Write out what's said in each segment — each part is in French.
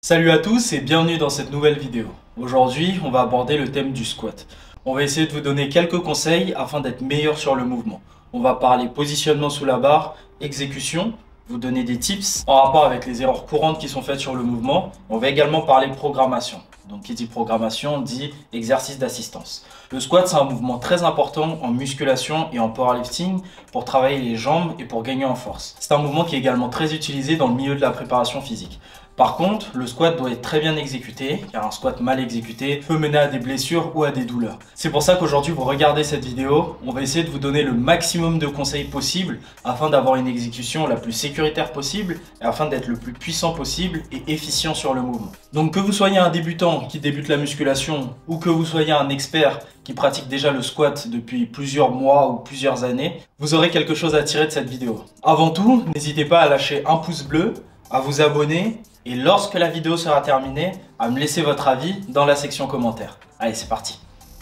Salut à tous et bienvenue dans cette nouvelle vidéo. Aujourd'hui, on va aborder le thème du squat. On va essayer de vous donner quelques conseils afin d'être meilleur sur le mouvement. On va parler positionnement sous la barre, exécution, vous donner des tips en rapport avec les erreurs courantes qui sont faites sur le mouvement. On va également parler programmation. Donc qui dit programmation dit exercice d'assistance. Le squat, c'est un mouvement très important en musculation et en powerlifting pour travailler les jambes et pour gagner en force. C'est un mouvement qui est également très utilisé dans le milieu de la préparation physique. Par contre, le squat doit être très bien exécuté, car un squat mal exécuté peut mener à des blessures ou à des douleurs. C'est pour ça qu'aujourd'hui, vous regardez cette vidéo, on va essayer de vous donner le maximum de conseils possibles afin d'avoir une exécution la plus sécuritaire possible et afin d'être le plus puissant possible et efficient sur le mouvement. Donc que vous soyez un débutant qui débute la musculation ou que vous soyez un expert qui pratique déjà le squat depuis plusieurs mois ou plusieurs années, vous aurez quelque chose à tirer de cette vidéo. Avant tout, n'hésitez pas à lâcher un pouce bleu, à vous abonner et lorsque la vidéo sera terminée, à me laisser votre avis dans la section commentaires. Allez, c'est parti.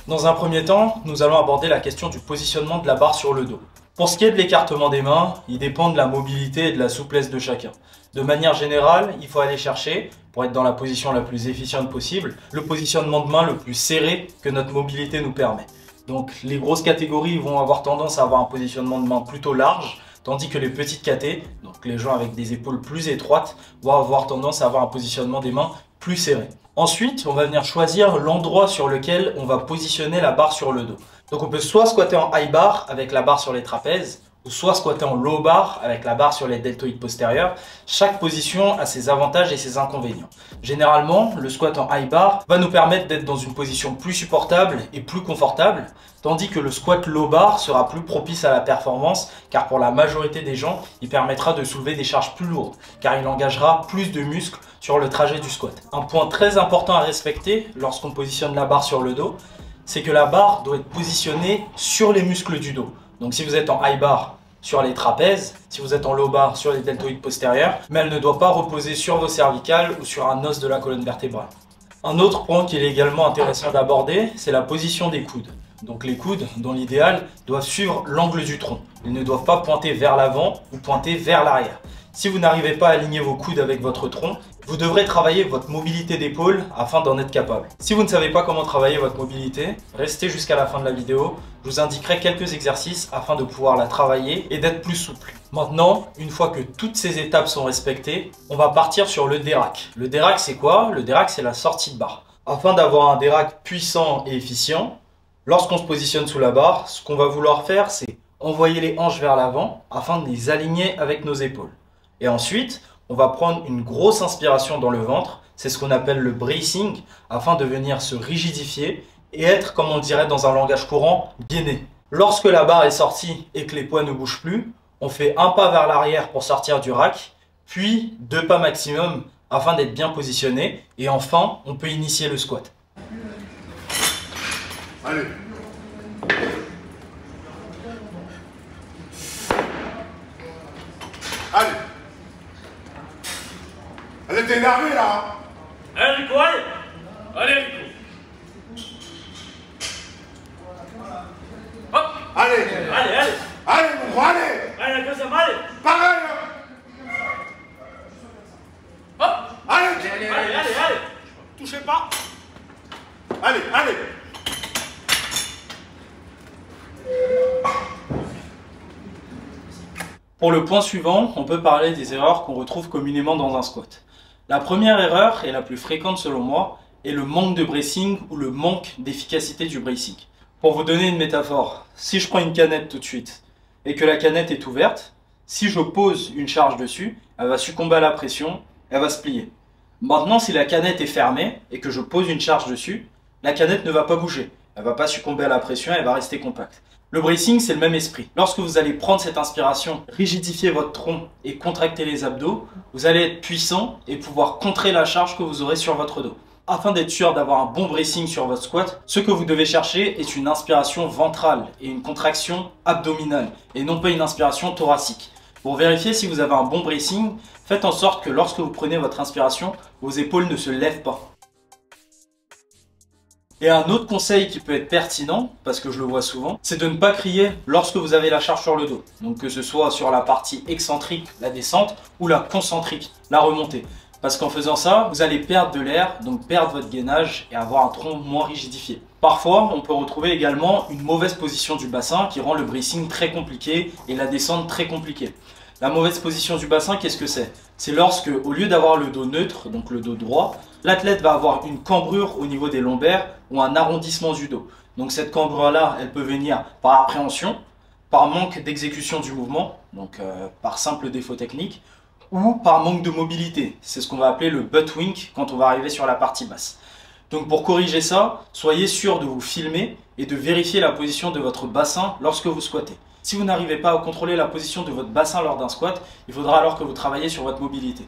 Dans un premier temps, nous allons aborder la question du positionnement de la barre sur le dos. Pour ce qui est de l'écartement des mains, il dépend de la mobilité et de la souplesse de chacun. De manière générale, il faut aller chercher, pour être dans la position la plus efficiente possible, le positionnement de main le plus serré que notre mobilité nous permet. Donc les grosses catégories vont avoir tendance à avoir un positionnement de main plutôt large, tandis que les petites catés, donc les gens avec des épaules plus étroites, vont avoir tendance à avoir un positionnement des mains plus serré. Ensuite, on va venir choisir l'endroit sur lequel on va positionner la barre sur le dos. Donc on peut soit squatter en high bar avec la barre sur les trapèzes, ou soit squatter en low bar avec la barre sur les deltoïdes postérieurs. Chaque position a ses avantages et ses inconvénients. Généralement, le squat en high bar va nous permettre d'être dans une position plus supportable et plus confortable, tandis que le squat low bar sera plus propice à la performance, car pour la majorité des gens, il permettra de soulever des charges plus lourdes, car il engagera plus de muscles sur le trajet du squat. Un point très important à respecter lorsqu'on positionne la barre sur le dos, c'est que la barre doit être positionnée sur les muscles du dos. Donc si vous êtes en high bar, sur les trapèzes, si vous êtes en low bar, sur les deltoïdes postérieurs, mais elle ne doit pas reposer sur vos cervicales ou sur un os de la colonne vertébrale. Un autre point qu'il est également intéressant d'aborder, c'est la position des coudes. Donc les coudes, dans l'idéal, doivent suivre l'angle du tronc. Ils ne doivent pas pointer vers l'avant ou pointer vers l'arrière. Si vous n'arrivez pas à aligner vos coudes avec votre tronc, vous devrez travailler votre mobilité d'épaule afin d'en être capable. Si vous ne savez pas comment travailler votre mobilité, restez jusqu'à la fin de la vidéo. Je vous indiquerai quelques exercices afin de pouvoir la travailler et d'être plus souple. Maintenant, une fois que toutes ces étapes sont respectées, on va partir sur le dérac. Le dérac, c'est quoi? Le dérac, c'est la sortie de barre. Afin d'avoir un dérac puissant et efficient, lorsqu'on se positionne sous la barre, ce qu'on va vouloir faire, c'est envoyer les hanches vers l'avant afin de les aligner avec nos épaules. Et ensuite, on va prendre une grosse inspiration dans le ventre, c'est ce qu'on appelle le bracing, afin de venir se rigidifier et être, comme on dirait dans un langage courant, gainé. Lorsque la barre est sortie et que les poids ne bougent plus, on fait un pas vers l'arrière pour sortir du rack, puis 2 pas maximum afin d'être bien positionné, et enfin, on peut initier le squat. Allez. Allez. Elle était énervée là. Allez Rico, allez. Allez Rico. Hop. Allez. Allez, allez. Allez mon gros, allez. Allez la deuxième, allez. Pareil. Hop. Allez. Allez, allez, allez. Touchez pas. Allez, allez. Pour le point suivant, on peut parler des erreurs qu'on retrouve communément dans un squat. La première erreur, et la plus fréquente selon moi, est le manque de bracing ou le manque d'efficacité du bracing. Pour vous donner une métaphore, si je prends une canette tout de suite et que la canette est ouverte, si je pose une charge dessus, elle va succomber à la pression, elle va se plier. Maintenant, si la canette est fermée et que je pose une charge dessus, la canette ne va pas bouger. Elle ne va pas succomber à la pression, elle va rester compacte. Le bracing, c'est le même esprit. Lorsque vous allez prendre cette inspiration, rigidifier votre tronc et contracter les abdos, vous allez être puissant et pouvoir contrer la charge que vous aurez sur votre dos. Afin d'être sûr d'avoir un bon bracing sur votre squat, ce que vous devez chercher est une inspiration ventrale et une contraction abdominale, et non pas une inspiration thoracique. Pour vérifier si vous avez un bon bracing, faites en sorte que lorsque vous prenez votre inspiration, vos épaules ne se lèvent pas. Et un autre conseil qui peut être pertinent, parce que je le vois souvent, c'est de ne pas crier lorsque vous avez la charge sur le dos. Donc que ce soit sur la partie excentrique, la descente, ou la concentrique, la remontée. Parce qu'en faisant ça, vous allez perdre de l'air, donc perdre votre gainage et avoir un tronc moins rigidifié. Parfois, on peut retrouver également une mauvaise position du bassin qui rend le bracing très compliqué et la descente très compliquée. La mauvaise position du bassin, qu'est-ce que c'est? C'est lorsque, au lieu d'avoir le dos neutre, donc le dos droit, l'athlète va avoir une cambrure au niveau des lombaires ou un arrondissement du dos. Donc cette cambrure-là, elle peut venir par appréhension, par manque d'exécution du mouvement, donc par simple défaut technique, ou par manque de mobilité. C'est ce qu'on va appeler le butt wink quand on va arriver sur la partie basse. Donc pour corriger ça, soyez sûr de vous filmer et de vérifier la position de votre bassin lorsque vous squattez. Si vous n'arrivez pas à contrôler la position de votre bassin lors d'un squat, il faudra alors que vous travaillez sur votre mobilité.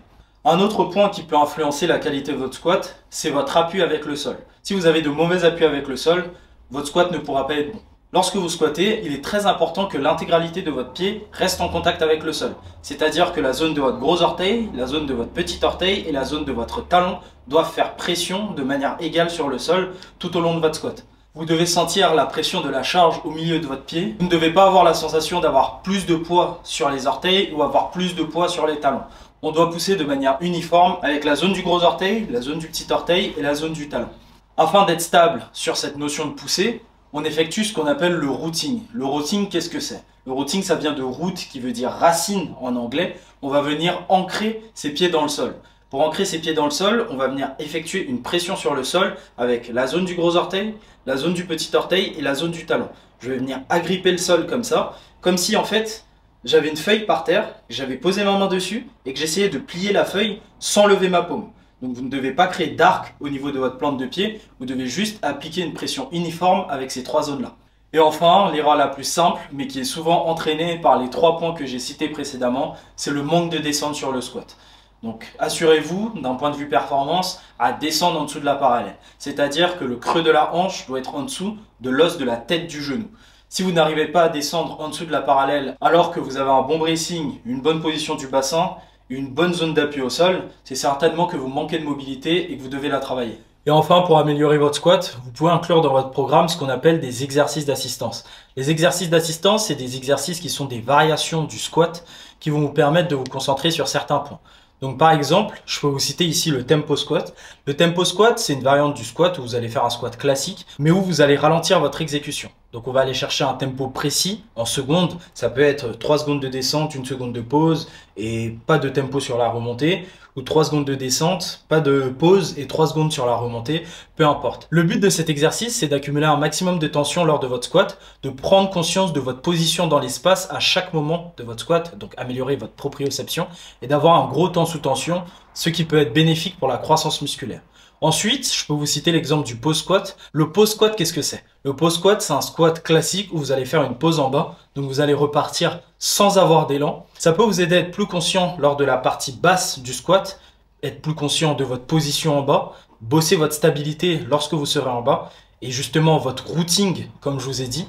Un autre point qui peut influencer la qualité de votre squat, c'est votre appui avec le sol. Si vous avez de mauvais appuis avec le sol, votre squat ne pourra pas être bon. Lorsque vous squattez, il est très important que l'intégralité de votre pied reste en contact avec le sol. C'est-à-dire que la zone de votre gros orteil, la zone de votre petit orteil et la zone de votre talon doivent faire pression de manière égale sur le sol tout au long de votre squat. Vous devez sentir la pression de la charge au milieu de votre pied. Vous ne devez pas avoir la sensation d'avoir plus de poids sur les orteils ou avoir plus de poids sur les talons. On doit pousser de manière uniforme avec la zone du gros orteil, la zone du petit orteil et la zone du talon. Afin d'être stable sur cette notion de poussée, on effectue ce qu'on appelle le rooting. Le rooting, qu'est-ce que c'est? Le rooting, ça vient de root qui veut dire racine en anglais. On va venir ancrer ses pieds dans le sol. Pour ancrer ses pieds dans le sol, on va venir effectuer une pression sur le sol avec la zone du gros orteil, la zone du petit orteil et la zone du talon. Je vais venir agripper le sol comme ça, comme si en fait j'avais une feuille par terre, j'avais posé ma main dessus et que j'essayais de plier la feuille sans lever ma paume. Donc vous ne devez pas créer d'arc au niveau de votre plante de pied, vous devez juste appliquer une pression uniforme avec ces trois zones-là. Et enfin, l'erreur la plus simple, mais qui est souvent entraînée par les 3 points que j'ai cités précédemment, c'est le manque de descente sur le squat. Donc assurez-vous, d'un point de vue performance, à descendre en dessous de la parallèle. C'est-à-dire que le creux de la hanche doit être en dessous de l'os de la tête du genou. Si vous n'arrivez pas à descendre en dessous de la parallèle alors que vous avez un bon bracing, une bonne position du bassin, une bonne zone d'appui au sol, c'est certainement que vous manquez de mobilité et que vous devez la travailler. Et enfin, pour améliorer votre squat, vous pouvez inclure dans votre programme ce qu'on appelle des exercices d'assistance. Les exercices d'assistance, c'est des exercices qui sont des variations du squat qui vont vous permettre de vous concentrer sur certains points. Donc par exemple, je peux vous citer ici le tempo squat. Le tempo squat, c'est une variante du squat où vous allez faire un squat classique, mais où vous allez ralentir votre exécution. Donc on va aller chercher un tempo précis en secondes. Ça peut être 3 secondes de descente, 1 seconde de pause et pas de tempo sur la remontée. Ou 3 secondes de descente, pas de pause et 3 secondes sur la remontée, peu importe. Le but de cet exercice, c'est d'accumuler un maximum de tension lors de votre squat, de prendre conscience de votre position dans l'espace à chaque moment de votre squat, donc améliorer votre proprioception et d'avoir un gros temps sous tension, ce qui peut être bénéfique pour la croissance musculaire. Ensuite, je peux vous citer l'exemple du pause squat. Le pause squat, qu'est-ce que c'est? Le pause squat, c'est un squat classique où vous allez faire une pause en bas. Donc vous allez repartir sans avoir d'élan. Ça peut vous aider à être plus conscient lors de la partie basse du squat, être plus conscient de votre position en bas, bosser votre stabilité lorsque vous serez en bas et justement votre routing, comme je vous ai dit.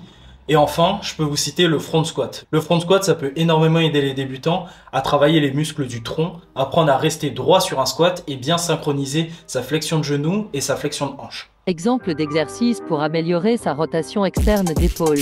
Et enfin, je peux vous citer le front squat. Le front squat, ça peut énormément aider les débutants à travailler les muscles du tronc, apprendre à rester droit sur un squat et bien synchroniser sa flexion de genou et sa flexion de hanche. Exemple d'exercice pour améliorer sa rotation externe d'épaule.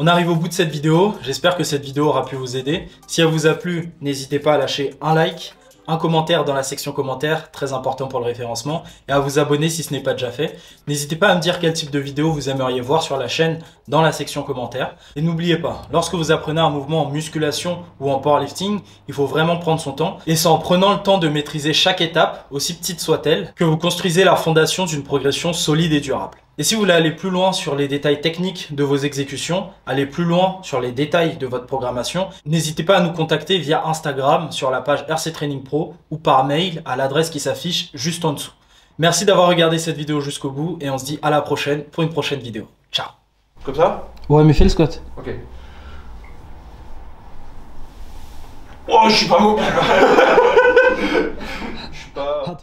On arrive au bout de cette vidéo, j'espère que cette vidéo aura pu vous aider. Si elle vous a plu, n'hésitez pas à lâcher un like, un commentaire dans la section commentaires, très important pour le référencement, et à vous abonner si ce n'est pas déjà fait. N'hésitez pas à me dire quel type de vidéo vous aimeriez voir sur la chaîne dans la section commentaires. Et n'oubliez pas, lorsque vous apprenez un mouvement en musculation ou en powerlifting, il faut vraiment prendre son temps. Et c'est en prenant le temps de maîtriser chaque étape, aussi petite soit-elle, que vous construisez la fondation d'une progression solide et durable. Et si vous voulez aller plus loin sur les détails techniques de vos exécutions, aller plus loin sur les détails de votre programmation, n'hésitez pas à nous contacter via Instagram sur la page RC Training Pro ou par mail à l'adresse qui s'affiche juste en dessous. Merci d'avoir regardé cette vidéo jusqu'au bout et on se dit à la prochaine pour une prochaine vidéo. Ciao. Comme ça? Ouais, mais fais le squat. Ok. Oh, je suis pas mobile. ciao.